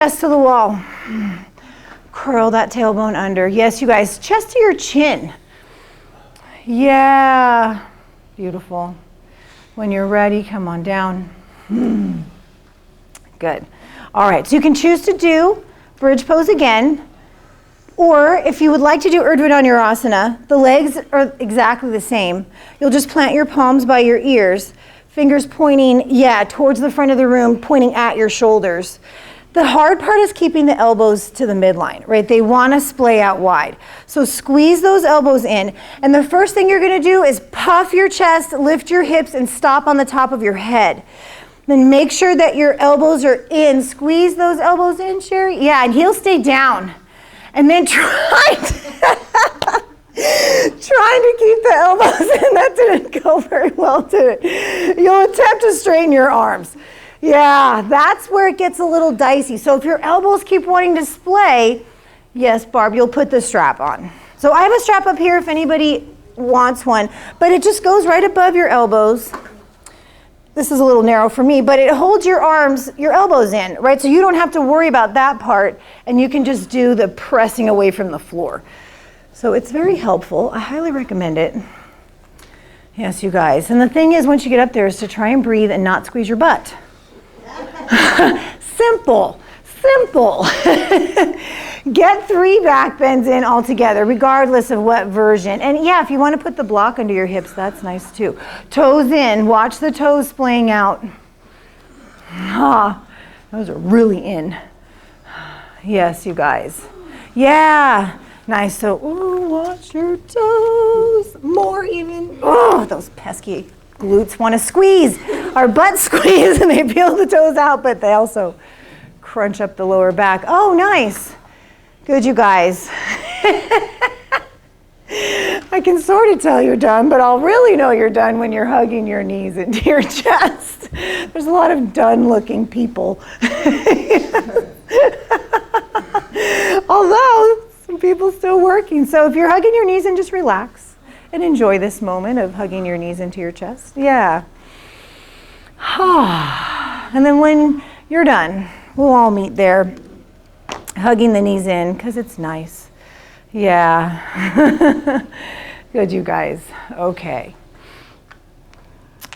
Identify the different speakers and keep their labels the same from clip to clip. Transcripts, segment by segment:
Speaker 1: Chest to the wall. Curl that tailbone under. Yes, you guys, chest to your chin. Yeah, beautiful. When you're ready, come on down. Good. All right, so you can choose to do bridge pose again, or if you would like to do Urdhva Dhanurasana, the legs are exactly the same. You'll just plant your palms by your ears, fingers pointing, towards the front of the room, pointing at your shoulders. The hard part is keeping the elbows to the midline, right? They want to splay out wide. So squeeze those elbows in. And the first thing you're going to do is puff your chest, lift your hips, and stop on the top of your head. Then make sure that your elbows are in. Squeeze those elbows in, Sherry. Yeah, and heels stay down. And then trying to keep the elbows in. That didn't go very well, did it? You'll attempt to straighten your arms. Yeah, that's where it gets a little dicey. So if your elbows keep wanting to splay, yes, Barb, you'll put the strap on. So I have a strap up here if anybody wants one, but it just goes right above your elbows. This is a little narrow for me, but it holds your arms, your elbows in, right? So you don't have to worry about that part, and you can just do the pressing away from the floor. So it's very helpful. I highly recommend it. Yes, you guys. And the thing is, once you get up there, is to try and breathe and not squeeze your butt. Simple. Get 3 back bends in all together, regardless of what version. And yeah, if you want to put the block under your hips, that's nice too. Toes in. Watch the toes splaying out. Those are really in. Yes, you guys. Yeah. Nice. So, watch your toes. More even. Oh, those pesky glutes want to squeeze. Our butts squeeze and they peel the toes out, but they also crunch up the lower back. Oh, nice. Good, you guys. I can sort of tell you're done, but I'll really know you're done when you're hugging your knees into your chest. There's a lot of done-looking people. Although, some people still working. So if you're hugging your knees, and just relax and enjoy this moment of hugging your knees into your chest. Yeah. And then when you're done, we'll all meet there, hugging the knees in, because it's nice. Yeah. Good, you guys. Okay.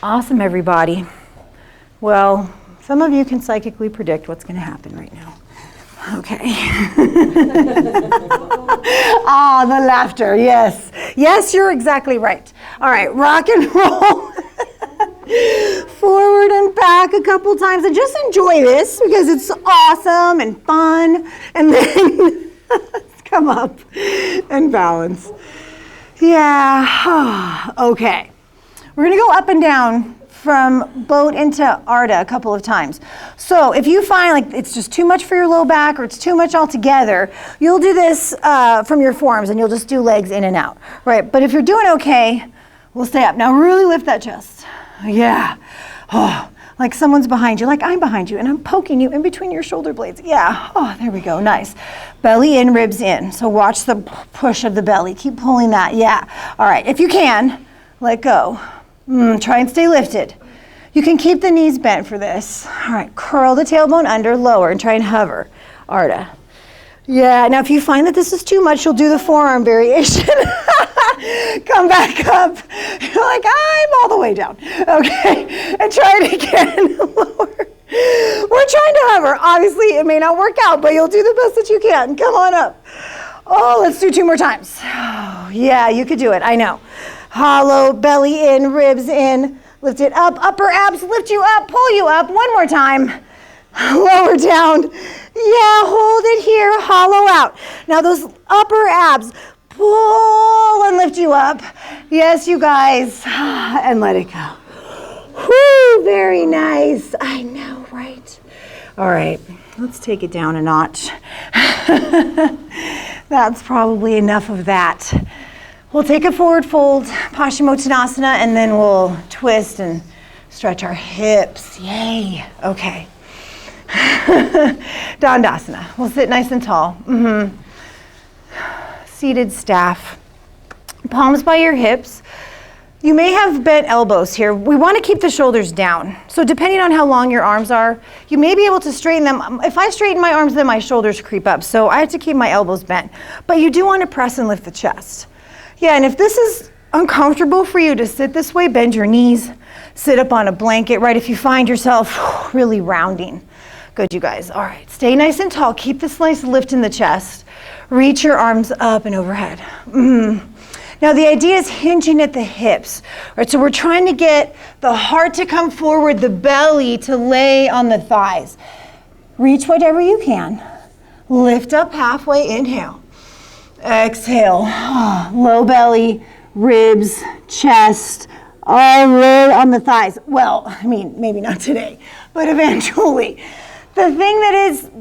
Speaker 1: Awesome, everybody. Well, some of you can psychically predict what's going to happen right now. Okay. The laughter, yes. Yes, you're exactly right. All right, rock and roll. Forward and back a couple times, and just enjoy this because it's awesome and fun. And then come up and balance. Yeah. Okay. We're going to go up and down from boat into Ardha a couple of times. So if you find like it's just too much for your low back or it's too much altogether, you'll do this from your forearms and you'll just do legs in and out, right? But if you're doing okay, we'll stay up. Now really lift that chest. Yeah. Oh, like someone's behind you, like I'm behind you and I'm poking you in between your shoulder blades. Yeah. Oh, there we go. Nice. Belly in, ribs in. So watch the push of the belly. Keep pulling that. Yeah. All right. If you can, let go. Try and stay lifted. You can keep the knees bent for this. All right, curl the tailbone under, lower, and try and hover. Ardha. Yeah, now if you find that this is too much, you'll do the forearm variation. Come back up. You're like, I'm all the way down. Okay, and try it again. Lower. We're trying to hover. Obviously, it may not work out, but you'll do the best that you can. Come on up. Oh, let's do 2 more times. Oh, yeah, you could do it. I know. Hollow, belly in, ribs in, lift it up, upper abs, lift you up, pull you up, 1 more time, lower down, yeah, hold it here, hollow out. Now those upper abs, pull and lift you up, yes you guys, and let it go. Whew, very nice, I know, right? All right, let's take it down a notch. That's probably enough of that. We'll take a forward fold, Paschimottanasana, and then we'll twist and stretch our hips. Yay. Okay. Dandasana. We'll sit nice and tall. Seated staff. Palms by your hips. You may have bent elbows here. We want to keep the shoulders down. So depending on how long your arms are, you may be able to straighten them. If I straighten my arms, then my shoulders creep up. So I have to keep my elbows bent. But you do want to press and lift the chest. Yeah, and if this is uncomfortable for you to sit this way, bend your knees, sit up on a blanket, right? If you find yourself really rounding. Good, you guys. All right, stay nice and tall. Keep this nice lift in the chest. Reach your arms up and overhead. Now the idea is hinging at the hips, right? So we're trying to get the heart to come forward, the belly to lay on the thighs. Reach whatever you can. Lift up halfway, inhale. Exhale, low belly, ribs, chest, all low on the thighs. Well, I mean, maybe not today, but eventually. The thing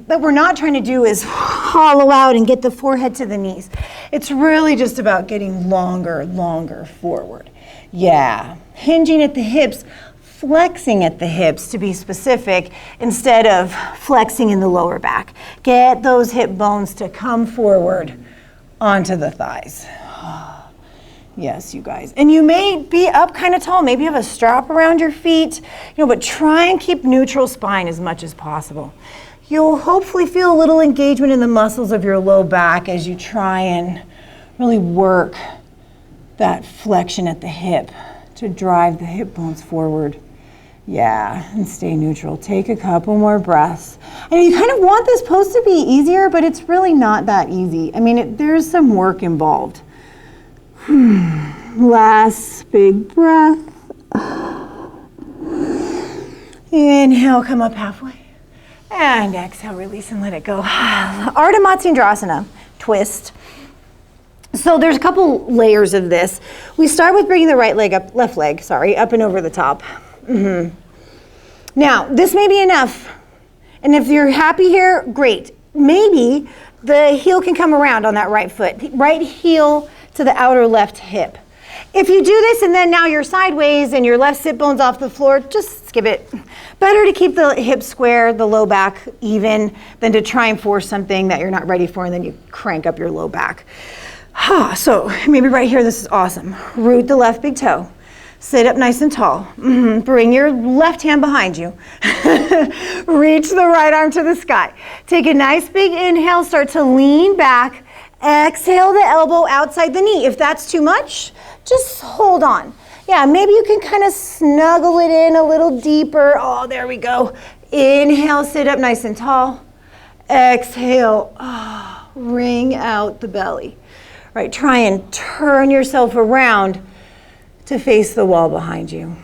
Speaker 1: that we're not trying to do is hollow out and get the forehead to the knees. It's really just about getting longer forward. Yeah, hinging at the hips, flexing at the hips to be specific, instead of flexing in the lower back. Get those hip bones to come forward onto the thighs. Yes, you guys. And you may be up kind of tall. Maybe you have a strap around your feet, but try and keep neutral spine as much as possible. You'll hopefully feel a little engagement in the muscles of your low back as you try and really work that flexion at the hip to drive the hip bones forward. Yeah, and stay neutral. Take a couple more breaths. And you kind of want this pose to be easier, but it's really not that easy. I mean, there's some work involved. Last big breath. Inhale, come up halfway. And exhale, release and let it go. Ardha Matsyendrasana, twist. So there's a couple layers of this. We start with bringing the left leg, up and over the top. Now, this may be enough. And if you're happy here, great. Maybe the heel can come around on that right foot. Right heel to the outer left hip. If you do this and then now you're sideways and your left sit bone's off the floor, just skip it. Better to keep the hips square, the low back even, than to try and force something that you're not ready for and then you crank up your low back. So maybe right here, this is awesome. Root the left big toe. Sit up nice and tall. Bring your left hand behind you. Reach the right arm to the sky. Take a nice big inhale, start to lean back. Exhale the elbow outside the knee. If that's too much, just hold on. Yeah, maybe you can kind of snuggle it in a little deeper. Oh, there we go. Inhale, sit up nice and tall. Exhale, wring out the belly. Right, try and turn yourself around to face the wall behind you.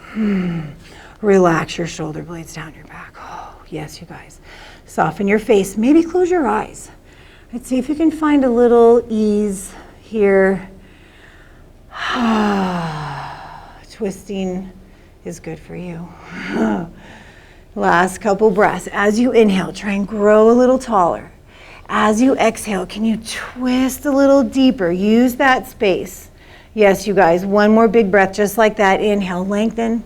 Speaker 1: Relax your shoulder blades down your back. Oh, yes, you guys. Soften your face. Maybe close your eyes. Right, see if you can find a little ease here. Twisting is good for you. Last couple breaths. As you inhale, try and grow a little taller. As you exhale, can you twist a little deeper? Use that space. Yes, you guys, one more big breath just like that. Inhale, lengthen.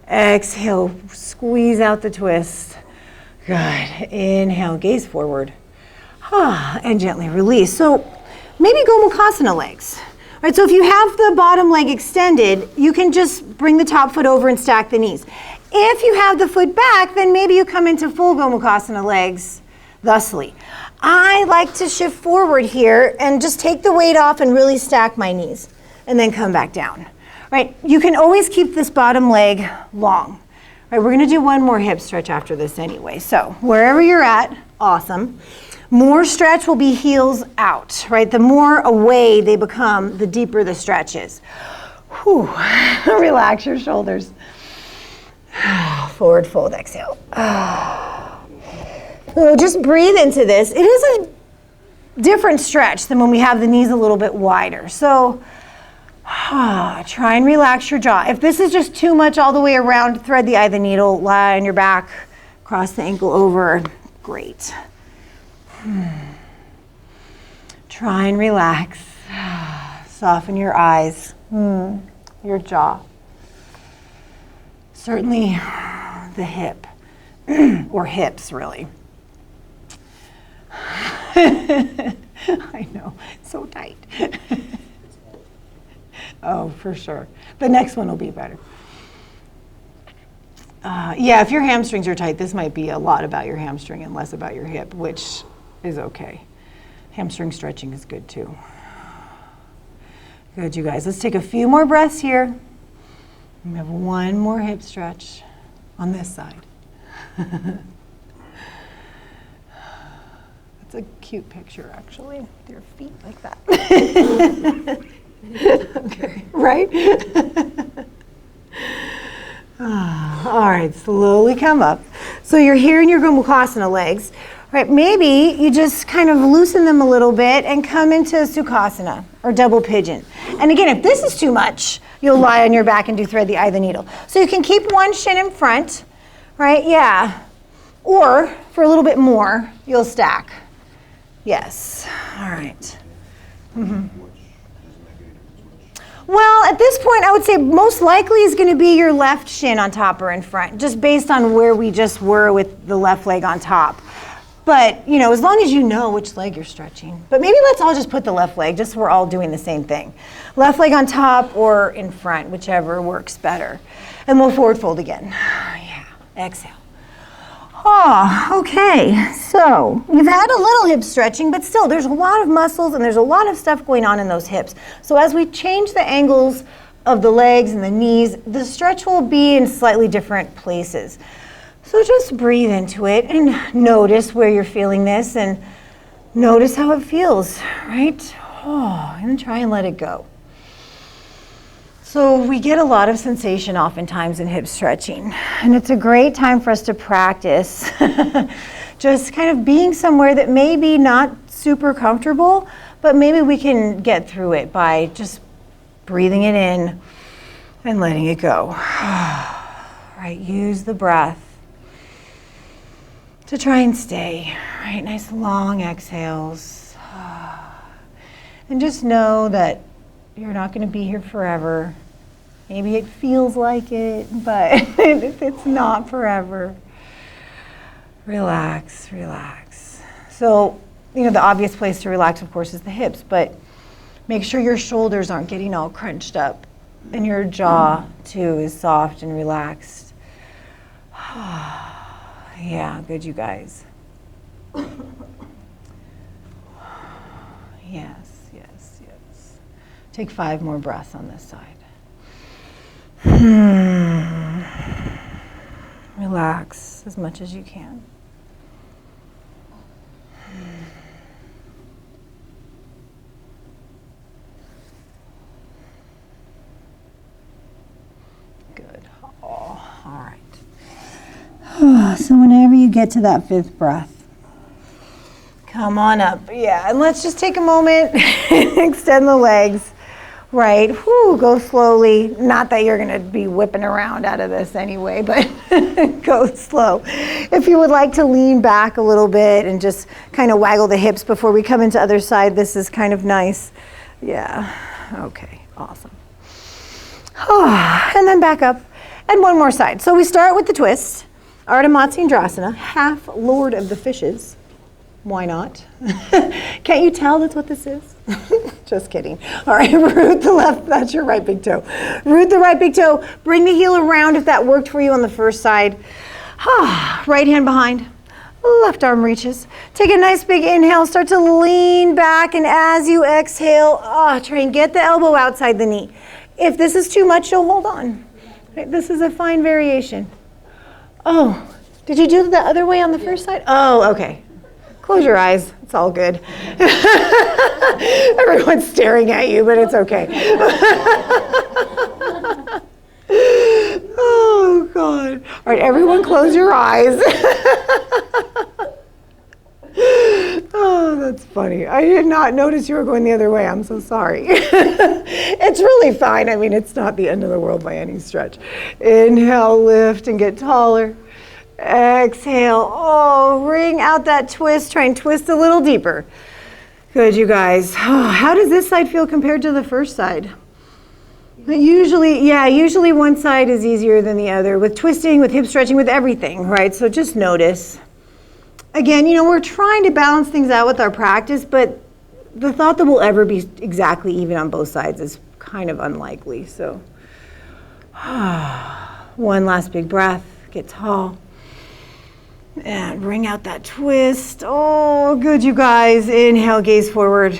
Speaker 1: Exhale, squeeze out the twist. Good. Inhale, gaze forward. And gently release. So maybe Gomukhasana legs. Right, so if you have the bottom leg extended, you can just bring the top foot over and stack the knees. If you have the foot back, then maybe you come into full Gomukhasana legs thusly. I like to shift forward here and just take the weight off and really stack my knees and then come back down. Right, you can always keep this bottom leg long. Right, we're gonna do one more hip stretch after this anyway. So wherever you're at, awesome. More stretch will be heels out, right? The more away they become, the deeper the stretch is. Whew. Relax your shoulders. Forward fold, exhale. So just breathe into this. It is a different stretch than when we have the knees a little bit wider. So try and relax your jaw. If this is just too much all the way around, thread the eye of the needle, lie on your back, cross the ankle over. Great. Try and relax. Soften your eyes, your jaw. Certainly the hip, or hips really. I know, it's so tight. Oh, for sure. The next one will be better. Yeah, if your hamstrings are tight, this might be a lot about your hamstring and less about your hip, which is okay. Hamstring stretching is good too. Good, you guys. Let's take a few more breaths here. We have one more hip stretch on this side. It's a cute picture, actually, with your feet like that. Okay, right? All right, slowly come up. So you're here in your Gomukhasana legs. Right, maybe you just kind of loosen them a little bit and come into Sukhasana or double pigeon. And again, if this is too much, you'll lie on your back and do thread the eye of the needle. So you can keep one shin in front, right? Yeah. Or for a little bit more, you'll stack. Yes. All right. Mm-hmm. Well, at this point, I would say most likely is going to be your left shin on top or in front, just based on where we just were with the left leg on top. But, you know, as long as you know which leg you're stretching. But maybe let's all just put the left leg, just so we're all doing the same thing. Left leg on top or in front, whichever works better. And we'll forward fold again. Yeah, exhale. Oh, okay. So you've had a little hip stretching, but still there's a lot of muscles and there's a lot of stuff going on in those hips. So as we change the angles of the legs and the knees, the stretch will be in slightly different places. So just breathe into it and notice where you're feeling this and notice how it feels, right? Oh, and then try and let it go. So we get a lot of sensation oftentimes in hip stretching, and it's a great time for us to practice just kind of being somewhere that may be not super comfortable, but maybe we can get through it by just breathing it in and letting it go. Right, use the breath to try and stay, right? Nice long exhales. And just know that you're not going to be here forever. Maybe it feels like it, but it's not forever. Relax, relax. So, you know, the obvious place to relax, of course, is the hips, but make sure your shoulders aren't getting all crunched up and your jaw, too, is soft and relaxed. Yeah, good, you guys. Yes, yes, yes. Take 5 more breaths on this side. Relax as much as you can. Good. Oh, all right. So whenever you get to that 5th breath, come on up. Yeah, and let's just take a moment, extend the legs. Right, whew, go slowly. Not that you're gonna be whipping around out of this anyway, but go slow. If you would like to lean back a little bit and just kind of waggle the hips before we come into other side, this is kind of nice. Yeah, okay, awesome. And then back up, and one more side. So we start with the twist, Ardha Matsyendrasana, half Lord of the Fishes. Why not? Can't you tell that's what this is? Just kidding. All right, root the left, that's your right big toe. Root the right big toe, bring the heel around if that worked for you on the first side. Right hand behind, left arm reaches. Take a nice big inhale, start to lean back, and as you exhale, try and get the elbow outside the knee. If this is too much, you'll hold on. Right, this is a fine variation. Oh, did you do the other way on the first side? Oh, okay. Close your eyes. It's all good. Everyone's staring at you, but it's okay. Oh, God. All right, everyone close your eyes. Oh, that's funny. I did not notice you were going the other way. I'm so sorry. It's really fine. I mean, it's not the end of the world by any stretch. Inhale, lift, and get taller. Exhale. Oh, wring out that twist. Try and twist a little deeper. Good, you guys. Oh, how does this side feel compared to the first side? Usually one side is easier than the other with twisting, with hip stretching, with everything, right? So just notice. Again, you know, we're trying to balance things out with our practice, but the thought that we'll ever be exactly even on both sides is kind of unlikely. So one last big breath, get tall. And bring out that twist. Oh, good, you guys. Inhale, gaze forward.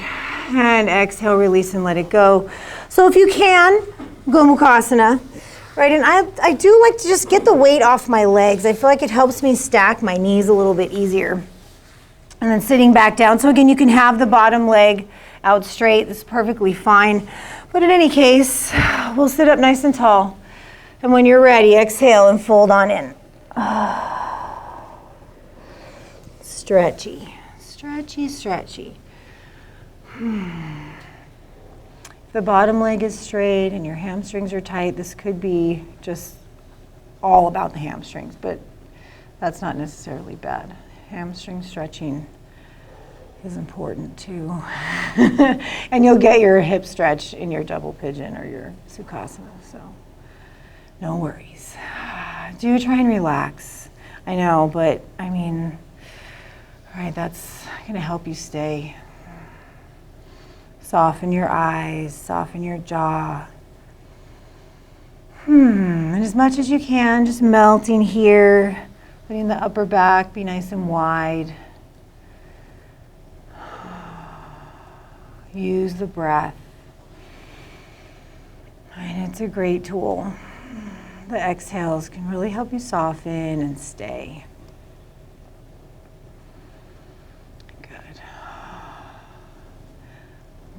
Speaker 1: And exhale, release and let it go. So if you can, Gomukhasana. Right, and I do like to just get the weight off my legs. I feel like it helps me stack my knees a little bit easier. And then sitting back down. So again, you can have the bottom leg out straight. This is perfectly fine. But in any case, we'll sit up nice and tall. And when you're ready, exhale and fold on in. Stretchy, stretchy, stretchy. The bottom leg is straight and your hamstrings are tight. This could be just all about the hamstrings, but that's not necessarily bad. Hamstring stretching is important too. And you'll get your hip stretch in your double pigeon or your Sukhasana, so no worries. Do try and relax. I know, but I mean, all right, that's gonna help you stay. Soften your eyes, soften your jaw. And as much as you can, just melting here, letting the upper back be nice and wide. Use the breath. And it's a great tool. The exhales can really help you soften and stay.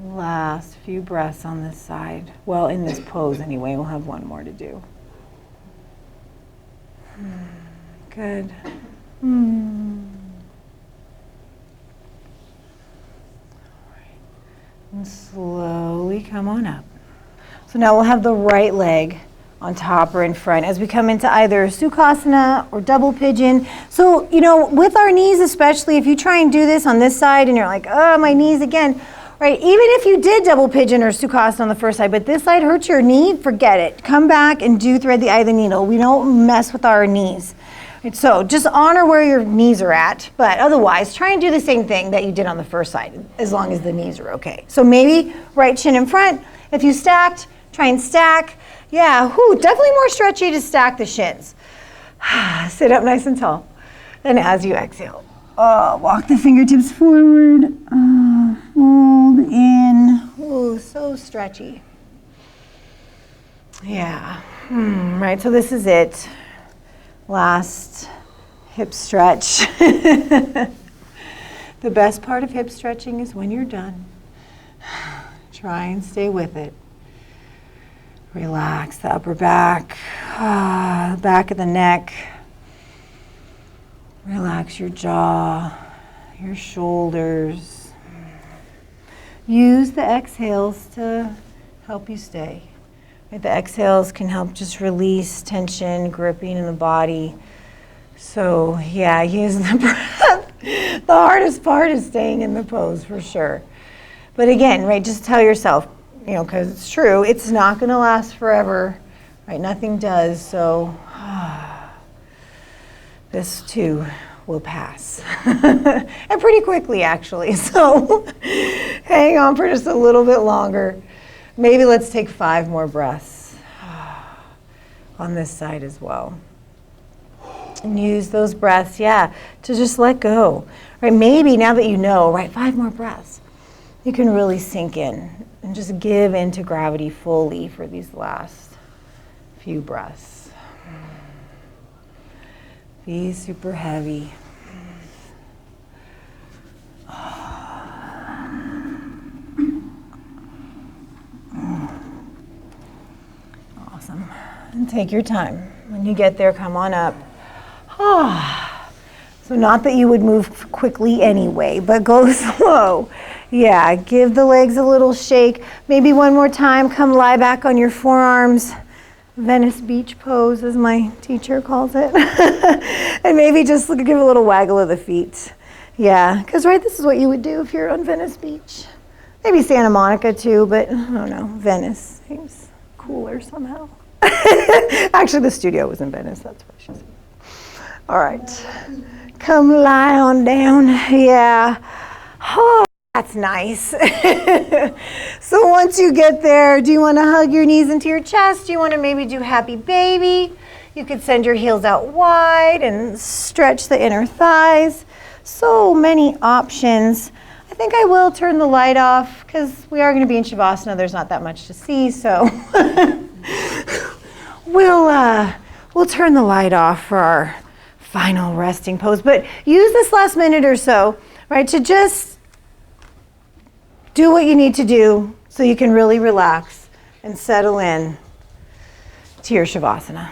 Speaker 1: Last few breaths on this side. Well, in this pose anyway, we'll have one more to do. Good. And slowly come on up. So now we'll have the right leg on top or in front as we come into either Sukhasana or double pigeon. So, you know, with our knees especially, if you try and do this on this side and you're like, oh, my knees again, right, even if you did double pigeon or Sukhasana on the first side, but this side hurts your knee, forget it. Come back and do thread the eye of the needle. We don't mess with our knees. Right, so just honor where your knees are at, but otherwise try and do the same thing that you did on the first side, as long as the knees are okay. So maybe right shin in front. If you stacked, try and stack. Yeah, definitely more stretchy to stack the shins. Sit up nice and tall. And as you exhale, walk the fingertips forward. Hold in. Oh, so stretchy. Yeah. Right, so this is it. Last hip stretch. The best part of hip stretching is when you're done. Try and stay with it. Relax the upper back, back of the neck. Relax your jaw, your shoulders. Use the exhales to help you stay. Right, the exhales can help just release tension, gripping in the body. So yeah, use the breath. The hardest part is staying in the pose for sure. But again, right, just tell yourself, you know, because it's true, it's not going to last forever, right? Nothing does, so this too will pass. And pretty quickly, actually, so hang on for just a little bit longer. Maybe let's take 5 more breaths on this side as well. And use those breaths, to just let go. Right, maybe now that you know, right, 5 more breaths, you can really sink in and just give into gravity fully for these last few breaths. Be super heavy. Awesome. And take your time. When you get there, come on up. So not that you would move quickly anyway, but go slow. Yeah, give the legs a little shake. Maybe one more time, come lie back on your forearms. Venice Beach pose, as my teacher calls it. And maybe just give a little waggle of the feet. Yeah, because right, this is what you would do if you're on Venice Beach. Maybe Santa Monica too, but I don't know, Venice seems cooler somehow. Actually, the studio was in Venice, that's what she said. All right, come lie on down, yeah. That's nice. So once you get there, do you want to hug your knees into your chest? Do you want to maybe do happy baby? You could send your heels out wide and stretch the inner thighs. So many options. I think I will turn the light off because we are going to be in Shavasana. There's not that much to see, so we'll turn the light off for our final resting pose. But use this last minute or so, right, to just do what you need to do so you can really relax and settle in to your Shavasana.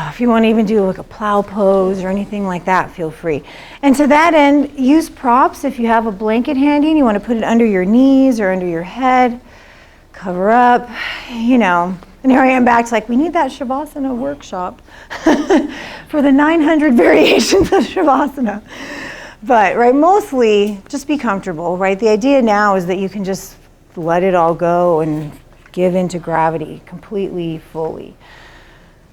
Speaker 1: If you want to even do like a plow pose or anything like that, feel free. And to that end, use props. If you have a blanket handy and you want to put it under your knees or under your head, cover up, you know. And here I am back to like, we need that Shavasana workshop for the 900 variations of Shavasana. But, right, mostly just be comfortable, right? The idea now is that you can just let it all go and give into gravity completely, fully.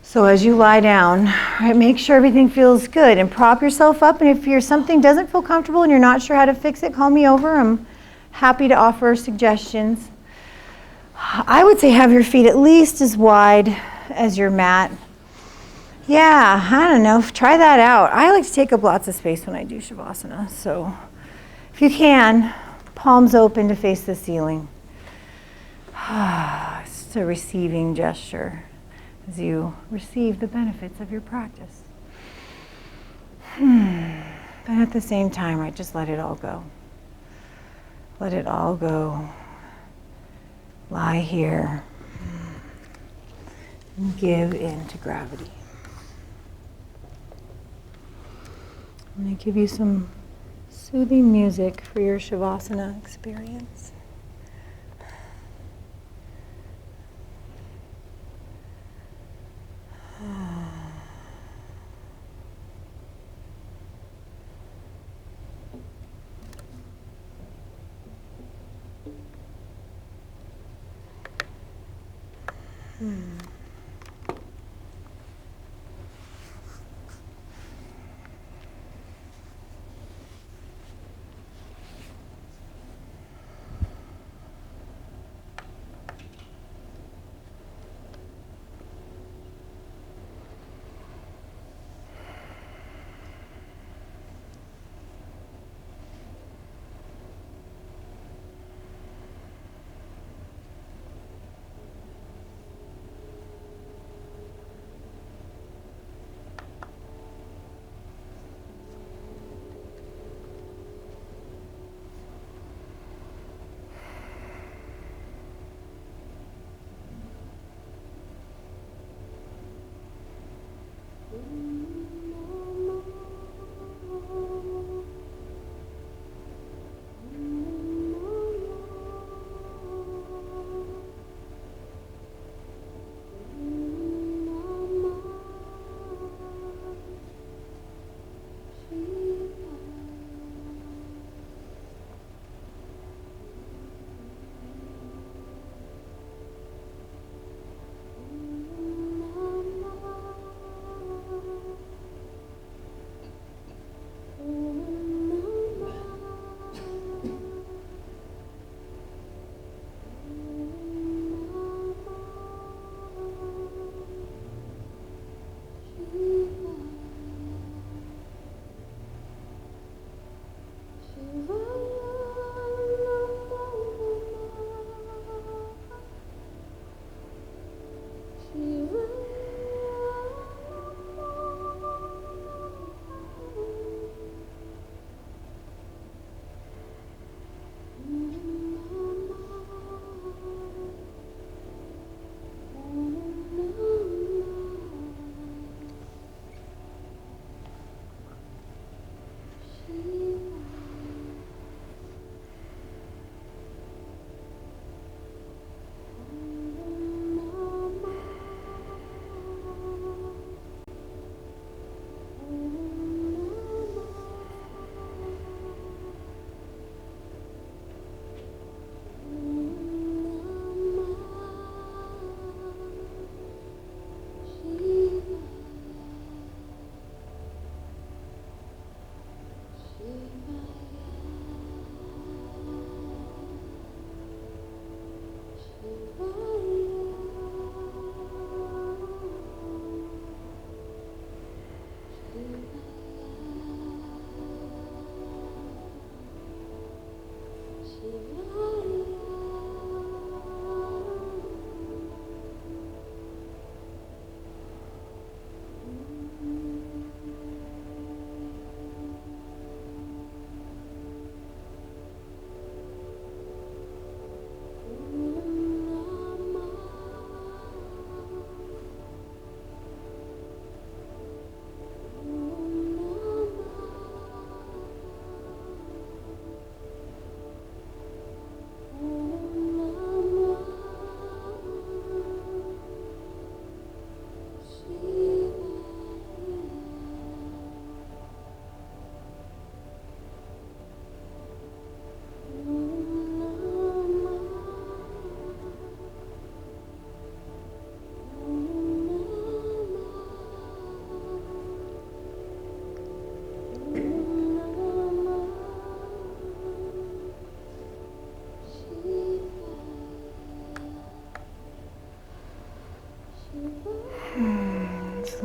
Speaker 1: So as you lie down, right, make sure everything feels good and prop yourself up. And if something doesn't feel comfortable and you're not sure how to fix it, call me over. I'm happy to offer suggestions. I would say have your feet at least as wide as your mat. Yeah, I don't know, try that out. I like to take up lots of space when I do Shavasana. So if you can, palms open to face the ceiling. It's a receiving gesture as you receive the benefits of your practice. But at the same time, right, just let it all go. Let it all go. Lie here and give in to gravity. I'm going to give you some soothing music for your Shavasana experience.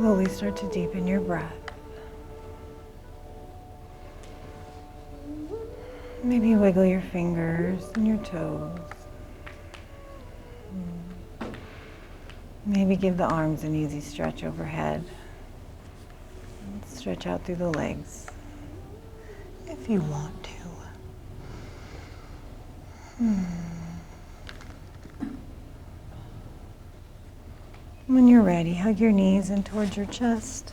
Speaker 1: Slowly start to deepen your breath. Maybe wiggle your fingers and your toes. Maybe give the arms an easy stretch overhead. Stretch out through the legs if you want to. When you're ready, hug your knees in towards your chest.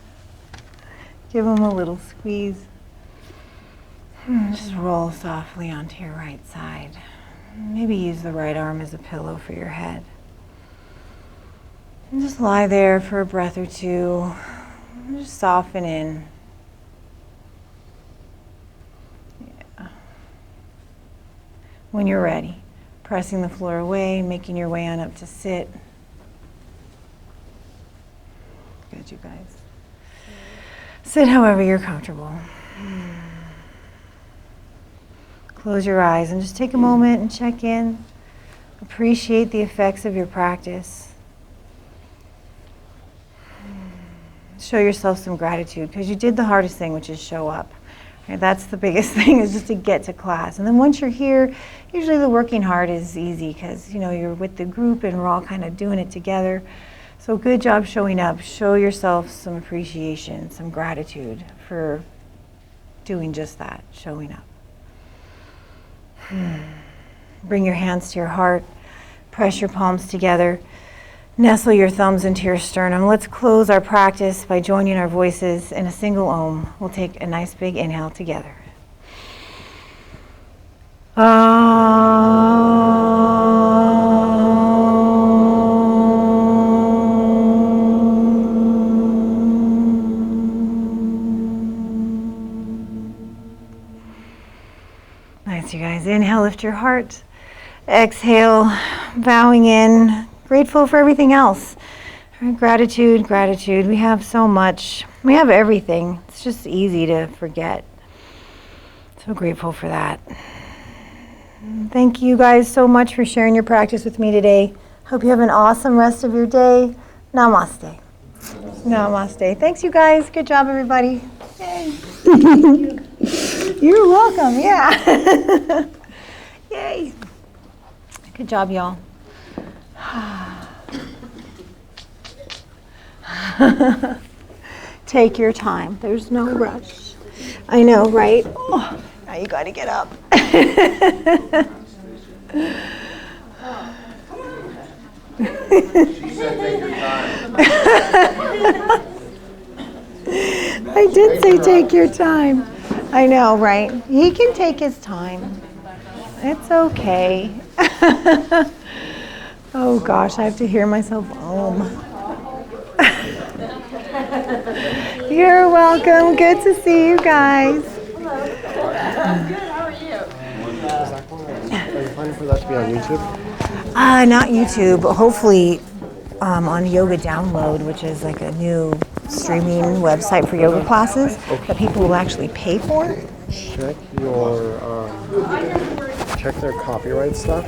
Speaker 1: Give them a little squeeze. Just roll softly onto your right side. Maybe use the right arm as a pillow for your head. And just lie there for a breath or two. Just soften in. Yeah. When you're ready, pressing the floor away, making your way on up to sit. Good, you guys. Sit however you're comfortable. Close your eyes and just take a moment and check in. Appreciate the effects of your practice. Show yourself some gratitude because you did the hardest thing, which is show up. Right? That's the biggest thing, is just to get to class. And then once you're here, usually the working hard is easy because you're with the group and we're all kind of doing it together. So good job showing up. Show yourself some appreciation, some gratitude for doing just that, showing up. Bring your hands to your heart. Press your palms together. Nestle your thumbs into your sternum. Let's close our practice by joining our voices in a single Om. We'll take a nice big inhale together. Nice, you guys. Inhale, lift your heart. Exhale, bowing in. Grateful for everything else. Gratitude, gratitude. We have so much. We have everything. It's just easy to forget. So grateful for that. Thank you guys so much for sharing your practice with me today. Hope you have an awesome rest of your day. Namaste. Namaste. Thanks, you guys. Good job, everybody. Yay. You're welcome. Yeah. Yay. Good job, y'all. Take your time. There's no rush. I know, right? Oh, now you got to get up.
Speaker 2: She said take your time.
Speaker 1: I did say take your time. I know, right? He can take his time. It's okay. Oh gosh, I have to hear myself Om. You're welcome. Good to see you guys.
Speaker 3: Hello. I'm good. How are you?
Speaker 2: Are you planning for that to be on YouTube?
Speaker 1: Not YouTube, but hopefully on Yoga Download, which is like a new streaming website for yoga classes that people will actually pay for.
Speaker 2: Check their copyright stuff.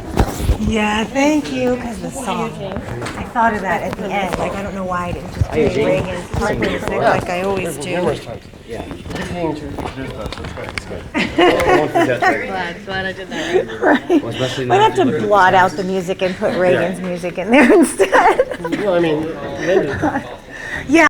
Speaker 1: Yeah, thank you, because the song. I thought of that at the end. Like, I don't know why I didn't just play Reagan's part music like I always do.
Speaker 2: Numerous times. Yeah. Continuing to introduce us. That's good. That's good. I won't forget that.
Speaker 3: Glad I did that right.
Speaker 1: Right. Might have to blot out the music and put Reagan's music in there instead.
Speaker 2: No, I mean, maybe.